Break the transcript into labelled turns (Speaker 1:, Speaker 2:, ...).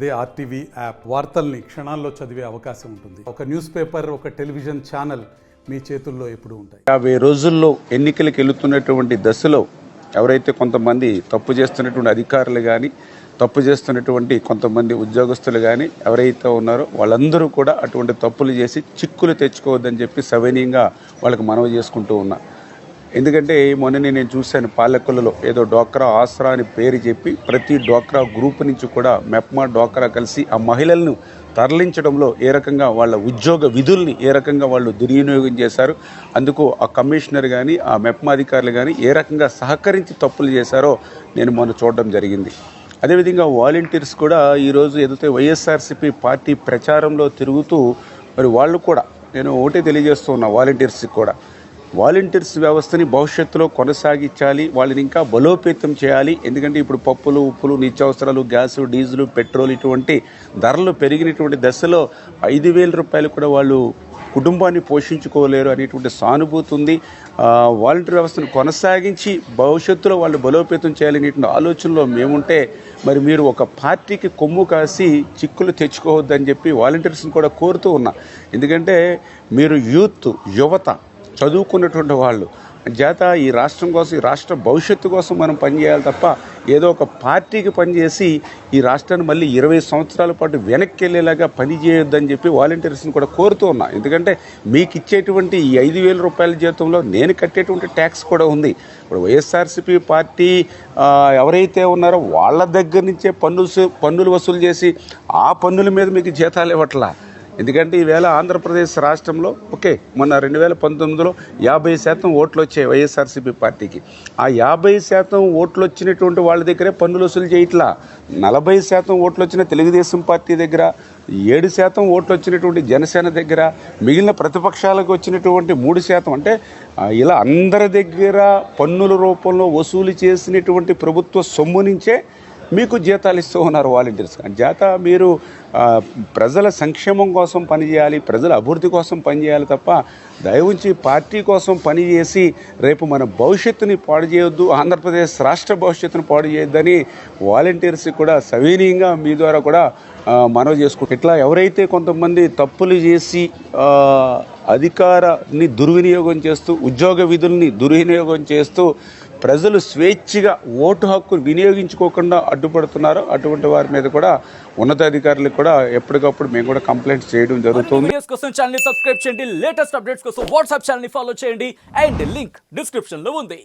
Speaker 1: అదే RTV app వార్తల్ని క్షణాల్లో చదివే అవకాశం ఉంటుంది. ఒక న్యూస్ పేపర్, ఒక టెలివిజన్ ఛానల్ మీ చేతుల్లో ఎప్పుడూ ఉంటాయి.
Speaker 2: 50 రోజుల్లో ఎన్నికలకు వెళుతున్నటువంటి దశలో ఎవరైతే కొంతమంది తప్పు చేస్తున్నటువంటి అధికారులు కానీ, తప్పు చేస్తున్నటువంటి కొంతమంది ఉద్యోగస్తులు కానీ ఎవరైతే ఉన్నారో వాళ్ళందరూ కూడా అటువంటి తప్పులు చేసి చిక్కులు తెచ్చుకోవద్దని చెప్పి సవినీయంగా వాళ్ళకి మనవి చేసుకుంటూ ఉన్నా. ఎందుకంటే మొన్ననే నేను చూశాను, పాలకొల్లులో ఏదో డోక్రా ఆసరా అని పేరు చెప్పి ప్రతి డోక్రా గ్రూప్ నుంచి కూడా మెప్మా డోక్రా కలిసి ఆ మహిళలను తరలించడంలో ఏ రకంగా వాళ్ళ ఉద్యోగ విధుల్ని ఏ రకంగా వాళ్ళు దుర్వినియోగం చేశారు, అందుకు ఆ కమిషనర్ కానీ ఆ మెప్మా అధికారులు కానీ ఏ రకంగా సహకరించి తప్పులు చేశారో నేను మొన్న చూడడం జరిగింది. అదేవిధంగా వాలంటీర్స్ కూడా ఈరోజు ఏదైతే వైఎస్ఆర్సీపీ పార్టీ ప్రచారంలో తిరుగుతూ మరి వాళ్ళు కూడా నేను ఒకటే తెలియజేస్తూ ఉన్నా, వాలంటీర్స్కి కూడా వాలంటీర్స్ వ్యవస్థని భవిష్యత్తులో కొనసాగించాలి, వాళ్ళని ఇంకా బలోపేతం చేయాలి. ఎందుకంటే ఇప్పుడు పప్పులు, ఉప్పులు, నిత్యావసరాలు, గ్యాసు, డీజిల్, పెట్రోల్ ఇటువంటి ధరలు పెరిగినటువంటి దశలో 5,000 రూపాయలు కూడా వాళ్ళు కుటుంబాన్ని పోషించుకోలేరు అనేటువంటి సానుభూతి ఉంది. వాలంటీర్ వ్యవస్థను కొనసాగించి భవిష్యత్తులో వాళ్ళు బలోపేతం చేయాలనేటువంటి ఆలోచనలో మేముంటే మరి మీరు ఒక పార్టీకి కొమ్ము కాసి చిక్కులు తెచ్చుకోవద్దని చెప్పి వాలంటీర్స్ని కూడా కోరుతూ ఉన్నా. ఎందుకంటే మీరు యువత చదువుకున్నటువంటి వాళ్ళు చేత ఈ రాష్ట్రం కోసం, ఈ రాష్ట్ర భవిష్యత్తు కోసం మనం పనిచేయాలి తప్ప ఏదో ఒక పార్టీకి పనిచేసి ఈ రాష్ట్రాన్ని మళ్ళీ 20 సంవత్సరాల పాటు వెనక్కి వెళ్ళేలాగా పనిచేయొద్దని చెప్పి వాలంటీర్స్ని కూడా కోరుతూ ఉన్నా. ఎందుకంటే మీకు ఇచ్చేటువంటి ఈ 5,000 రూపాయల జీతంలో నేను కట్టేటువంటి ట్యాక్స్ కూడా ఉంది. ఇప్పుడు వైఎస్ఆర్సీపీ పార్టీ ఎవరైతే ఉన్నారో వాళ్ళ దగ్గర నుంచే పన్నులు వసూలు చేసి ఆ పన్నుల మీద మీకు జీతాలు ఇవ్వట్లా. ఎందుకంటే ఈవేళ ఆంధ్రప్రదేశ్ రాష్ట్రంలో మొన్న 2019లో 50% ఓట్లు వచ్చాయి వైఎస్ఆర్సీపీ పార్టీకి. ఆ 50% ఓట్లు వచ్చినటువంటి వాళ్ళ దగ్గరే పన్నులు వసూలు చేయట్లా. 40% ఓట్లు వచ్చిన తెలుగుదేశం పార్టీ దగ్గర, 7% ఓట్లు వచ్చినటువంటి జనసేన దగ్గర, మిగిలిన ప్రతిపక్షాలకు వచ్చినటువంటి 3%, అంటే ఇలా అందరి దగ్గర పన్నుల రూపంలో వసూలు చేసినటువంటి ప్రభుత్వ సొమ్ము నుంచే మీకు జీతాలు ఇస్తూ ఉన్నారు వాలంటీర్స్. చేత మీరు ప్రజల సంక్షేమం కోసం పనిచేయాలి, ప్రజల అభివృద్ధి కోసం పనిచేయాలి తప్ప దయవుంచి పార్టీ కోసం పనిచేసి రేపు మన భవిష్యత్తుని పాడు చేయొద్దు, ఆంధ్రప్రదేశ్ రాష్ట్ర భవిష్యత్తును పాడు చేయొద్దని వాలంటీర్స్కి కూడా సవినీయంగా మీ ద్వారా కూడా మనవి చేసుకుంటాం. ఇట్లా ఎవరైతే కొంతమంది తప్పులు చేసి అధికారాన్ని దుర్వినియోగం చేస్తూ, ఉద్యోగ విధుల్ని దుర్వినియోగం చేస్తూ ప్రజలు స్వేచ్ఛగా ఓటు హక్కు వినియోగించుకోకుండా అడ్డుపడుతున్నారో అటువంటి వారి మీద కూడా ఉన్నతాధికారులకు కూడా ఎప్పటికప్పుడు మేము కూడా కంప్లైంట్స్ చేయడం జరుగుతుంది.
Speaker 3: వీడియోస్ కోసం ఛానల్ ని సబ్స్క్రైబ్ చేయండి, లేటెస్ట్ అప్డేట్స్ కోసం వాట్సాప్ ఛానల్ ని ఫాలో చేయండి అండ్ లింక్ డిస్క్రిప్షన్ లో ఉంది.